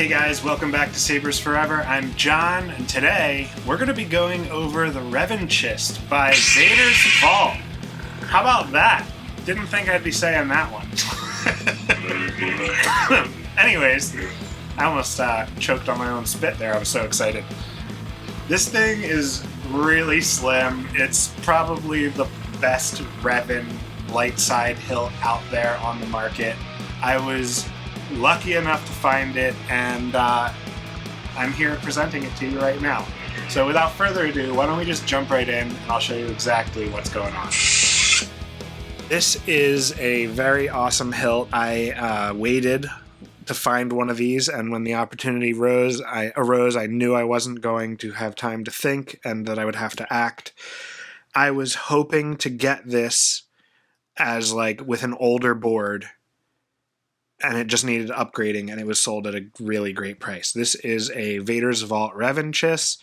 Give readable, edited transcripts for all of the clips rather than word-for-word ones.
Hey guys, welcome back to Sabers Forever. I'm John, and today we're going to be going over the Revanchist by Vader's Vault. How about that? Didn't think I'd be saying that one. Anyways, I almost choked on my own spit there. I was so excited. This thing is really slim. It's probably the best Revan light side hilt out there on the market. I was lucky enough to find it, and I'm here presenting it to you right now. So without further ado, why don't we just jump right in and I'll show you exactly what's going on. This is a very awesome hilt. I waited to find one of these, and when the opportunity arose, I knew I wasn't going to have time to think and that I would have to act. I was hoping to get this as like with an older board, and it just needed upgrading, and it was sold at a really great price. This is a Vader's Vault Revanchist.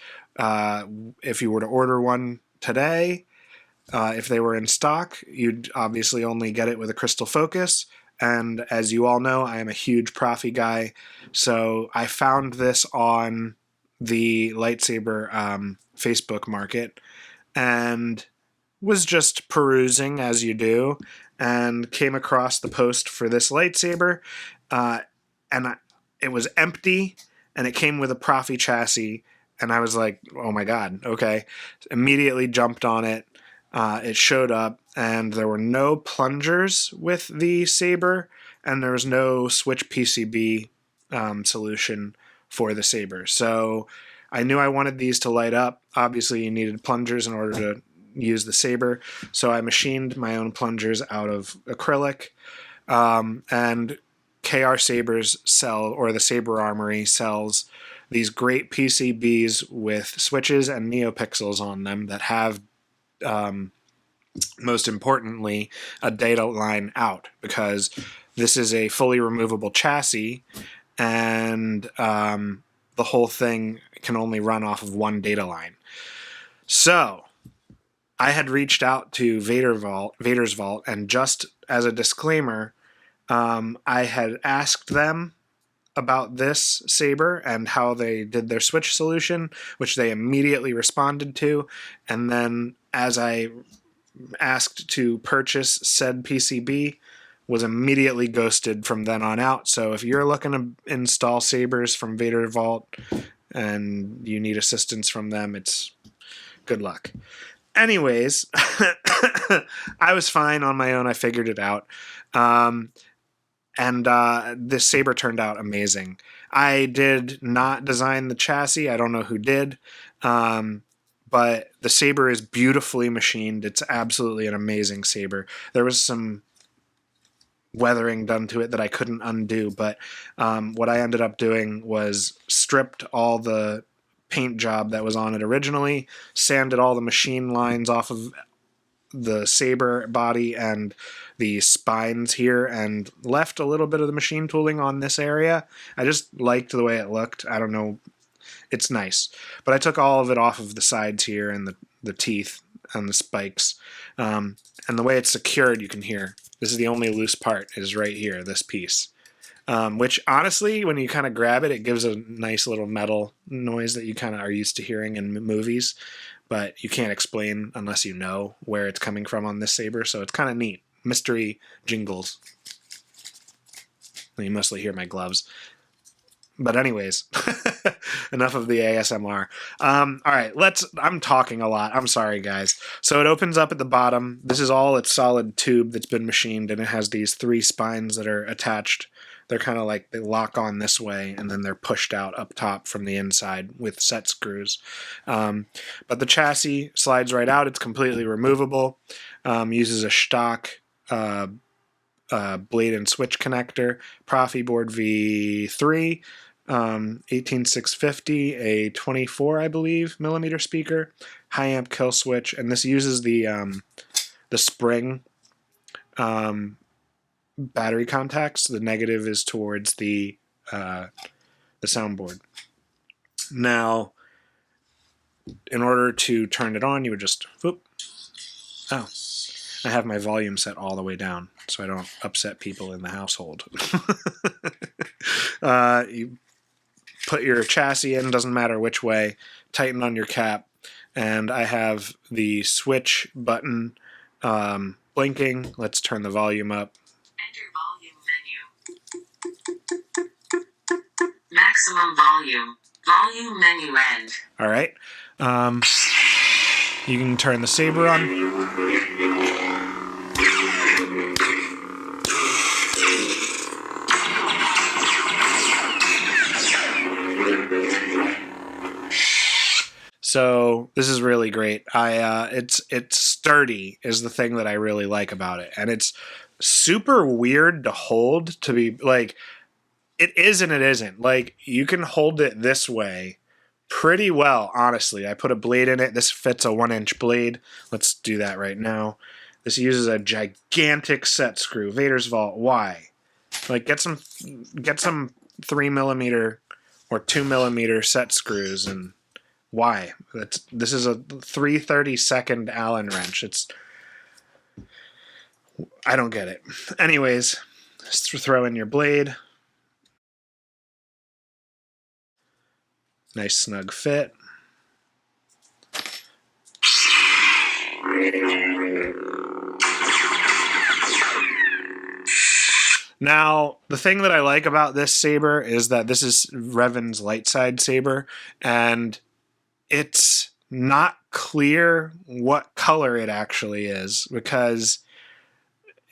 If you were to order one today, if they were in stock, you'd obviously only get it with a crystal focus. And as you all know, I am a huge Proffi guy, so I found this on the lightsaber Facebook market and was just perusing as you do, and came across the post for this lightsaber, it was empty, and it came with a Proffi chassis, and I was like, oh my god, okay. Immediately jumped on it. It showed up, and there were no plungers with the saber, and there was no switch PCB solution for the saber. So I knew I wanted these to light up. Obviously, you needed plungers in order to use the saber, so I machined my own plungers out of acrylic, and KR Sabers or the Saber Armory sells these great PCBs with switches and neopixels on them that have, most importantly, a data line out, because this is a fully removable chassis, and the whole thing can only run off of one data line. So I had reached out to Vader's Vault, and just as a disclaimer, I had asked them about this saber and how they did their switch solution, which they immediately responded to. And then as I asked to purchase said PCB, was immediately ghosted from then on out. So if you're looking to install sabers from Vader Vault and you need assistance from them, it's good luck. Anyways, I was fine on my own. I figured it out. This saber turned out amazing. I did not design the chassis. I don't know who did. But the saber is beautifully machined. It's absolutely an amazing saber. There was some weathering done to it that I couldn't undo, but what I ended up doing was stripped all the paint job that was on it originally, sanded all the machine lines off of the saber body and the spines here, and left a little bit of the machine tooling on this area. I just liked the way it looked. I don't know. It's nice. But I took all of it off of the sides here and the teeth and the spikes. And the way it's secured, you can hear. This is the only loose part, is right here, this piece. Which, honestly, when you kind of grab it, it gives a nice little metal noise that you kind of are used to hearing in movies, but you can't explain unless you know where it's coming from on this saber, so it's kind of neat. Mystery jingles. You mostly hear my gloves. But anyways, enough of the ASMR. All right, I'm talking a lot. I'm sorry, guys. So it opens up at the bottom. This is all its solid tube that's been machined, and it has these 3 spines that are attached. They're kind of like, they lock on this way, and then they're pushed out up top from the inside with set screws. But the chassis slides right out. It's completely removable. Uses a stock blade and switch connector, Proffieboard V3, 18650, a 24, I believe, millimeter speaker, high amp kill switch, and this uses the spring battery contacts. The negative is towards the soundboard. Now, in order to turn it on, you would just whoop. Oh, I have my volume set all the way down so I don't upset people in the household. You put your chassis in, doesn't matter which way, tighten on your cap, and I have the switch button blinking. Let's turn the volume up. Enter volume menu. Maximum volume. Volume menu end. All right. You can turn the saber on. So this is really great. It's sturdy is the thing that I really like about it, and it's super weird to hold. To be like, it is and it isn't. Like, you can hold it this way pretty well, honestly. I put a blade in it. This fits a 1-inch blade. Let's do that right now. This uses a gigantic set screw. Vader's Vault. Why? Like, get some 3mm or 2mm set screws. And why? This is a 3/32 Allen wrench. I don't get it. Anyways, just throw in your blade. Nice snug fit. Now, the thing that I like about this saber is that this is Revan's light side saber, and it's not clear what color it actually is, because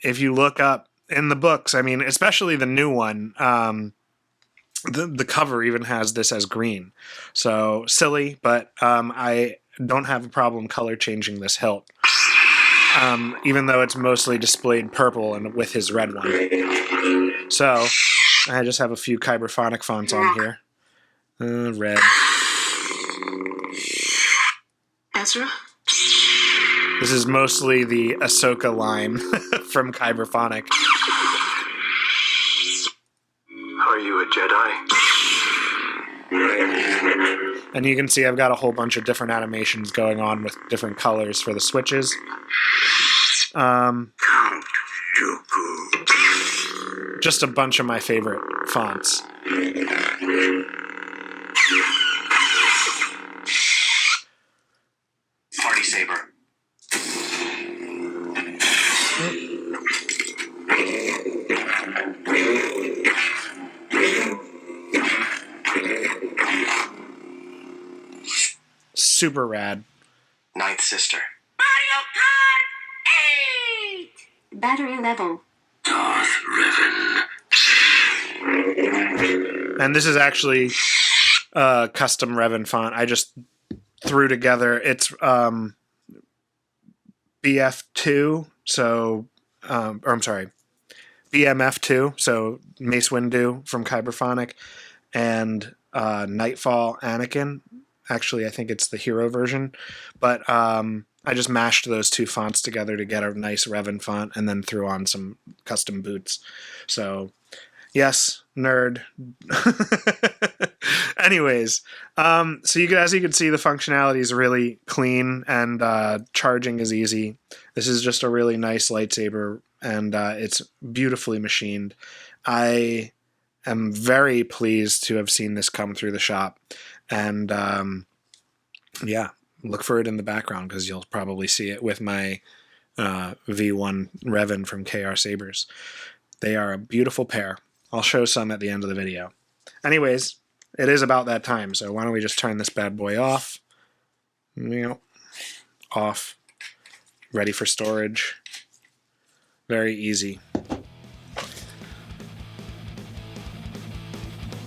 if you look up in the books, I mean, especially the new one, the cover even has this as green. So silly, but I don't have a problem color changing this hilt, even though it's mostly displayed purple and with his red one. So I just have a few Kyberphonic fonts on here. Red. Ezra? This is mostly the Ahsoka line from Kyberphonic. Are you a Jedi? And you can see I've got a whole bunch of different animations going on with different colors for the switches. Count Dooku. Just a bunch of my favorite fonts. Party Saber. Super rad. Ninth Sister. Mario Kart 8! Battery level. Darth Revan. And this is actually a custom Revan font I just threw together. It's BF2, so or I'm sorry, BMF2, so Mace Windu from Kyberphonic, and Nightfall Anakin. Actually, I think it's the hero version, but I just mashed those two fonts together to get a nice Revan font, and then threw on some custom boots. So, yes, nerd. Anyways, so as you can see, the functionality is really clean, and charging is easy. This is just a really nice lightsaber, and it's beautifully machined. I am very pleased to have seen this come through the shop. And yeah, look for it in the background, because you'll probably see it with my V1 Revan from KR Sabers. They are a beautiful pair. I'll show some at the end of the video. Anyways, it is about that time, so why don't we just turn this bad boy off. Off. Ready for storage. Very easy.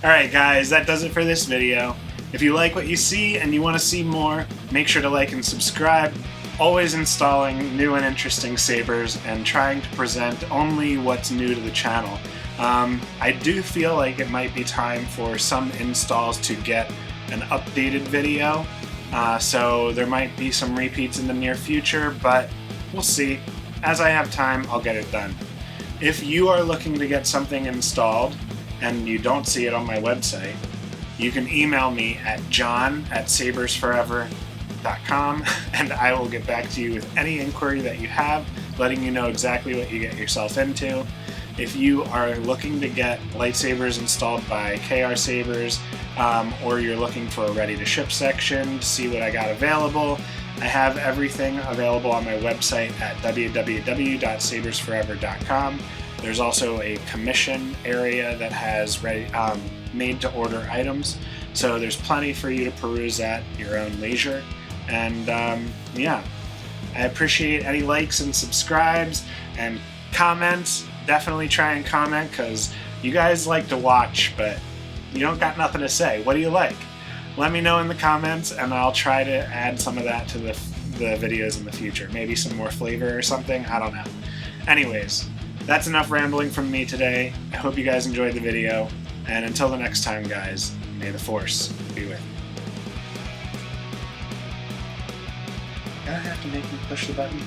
Alright guys, that does it for this video. If you like what you see and you want to see more, make sure to like and subscribe. Always installing new and interesting sabers and trying to present only what's new to the channel. I do feel like it might be time for some installs to get an updated video, so there might be some repeats in the near future, but we'll see. As I have time, I'll get it done. If you are looking to get something installed and you don't see it on my website, you can email me at john@sabersforever.com, and I will get back to you with any inquiry that you have, letting you know exactly what you get yourself into. If you are looking to get lightsabers installed by KR Sabers, or you're looking for a ready-to-ship section to see what I got available, I have everything available on my website at www.sabersforever.com. There's also a commission area that has made-to-order items, so there's plenty for you to peruse at your own leisure. And yeah, I appreciate any likes and subscribes and comments. Definitely try and comment, because you guys like to watch, but you don't got nothing to say. What do you like? Let me know in the comments, and I'll try to add some of that to the videos in the future. Maybe some more flavor or something. I don't know. Anyways, that's enough rambling from me today. I hope you guys enjoyed the video, and until the next time, guys, may the Force be with you. Gotta have to make me push the button.